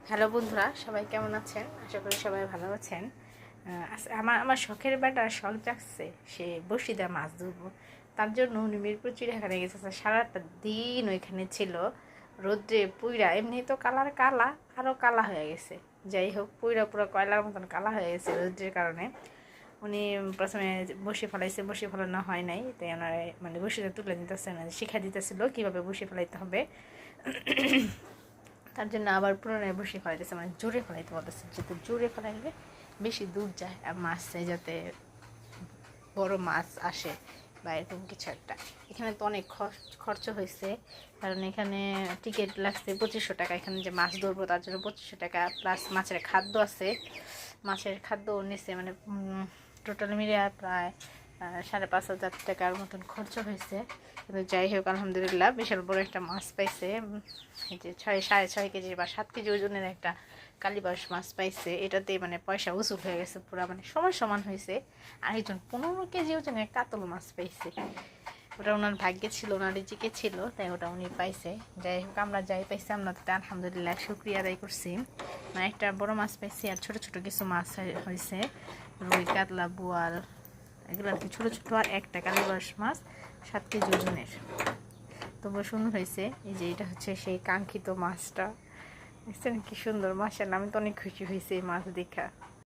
Hello বন্ধুরা, সবাই কেমন আছেন? আশা করি সবাই ভালো আছেন। আমার শখের বেটা শখ জাগছে, সে বসিদা মাছ ধরবো। তার জন্য উনি মিরপুর চিড়িয়াখানায় গেছে। সারাটা দিন ওইখানে ছিল, রোদ্রে পুইরা, এমনি তো কালার কালা, আরও কালা হয়ে গেছে। যাই হোক, পুইরা পুরো কয়লার মতন কালা হয়ে গেছে রোদ্রের কারণে। উনি প্রথমে বসে ফেলাইছে, বসে ফেলানো হয় নাই, তাই ওনার মানে বসিটা তুলে দিতেছে না, শিখা দিতেছিল কীভাবে বসে ফেলাইতে হবে। তার জন্য আবার পুনরায় বসে ফেলাইতেছে, মানে জোরে ফেলাইতে বলতেছে, যাতে জোরে ফেলাইলে বেশি দূর যায় আর মাছ চাই, যাতে বড় মাছ আসে বা এরকম কিছু একটা। এখানে তো অনেক খরচ হয়েছে, কারণ এখানে টিকিট লাগছে 2500 টাকা। এখানে যে মাছ ধরবো তার জন্য 2500 টাকা, প্লাস মাছের খাদ্য আছে, মাছের খাদ্য নিচ্ছে, মানে টোটাল মিলিয়ে প্রায় 5,500 টাকার মতন খরচ হয়েছে। কিন্তু যাই হোক, আলহামদুলিল্লাহ বিশাল বড় একটা মাছ পাইছে। এই যে 6.5 কেজি বা 7 কেজি ওজনের একটা কালীবাস মাছ পাইছে। এটাতে মানে পয়সা উসুল হয়ে গেছে পুরো, মানে সমান সমান হয়েছে। আরেকজন 15 কেজি ওজনের কাতল মাছ পাইছে। ওটা ওনার ভাগ্যে ছিল, ওনার রিজিকে ছিল, তাই ওটা উনি পাইছে। যাই হোক, আমরা যাই পাইছি আমরা তাতে আলহামদুলিল্লাহ শুক্রিয়া আদায় করছি। মানে একটা বড় মাছ পাইছি, আর ছোটো ছোটো কিছু মাছ হয়েছে, রুই, কাতলা, বোয়াল, এগুলো আর কি ছোটো ছোটো। আর একটা কালীবাস মাছ 7 কেজি ওজনের, তবুও সুন্দর হয়েছে। এই যে এটা হচ্ছে সেই কাঙ্ক্ষিত মাছটা, দেখছেন কি সুন্দর, মাশাআল্লাহ। আমি তো অনেক খুশি হয়েছি এই মাছ দেখা।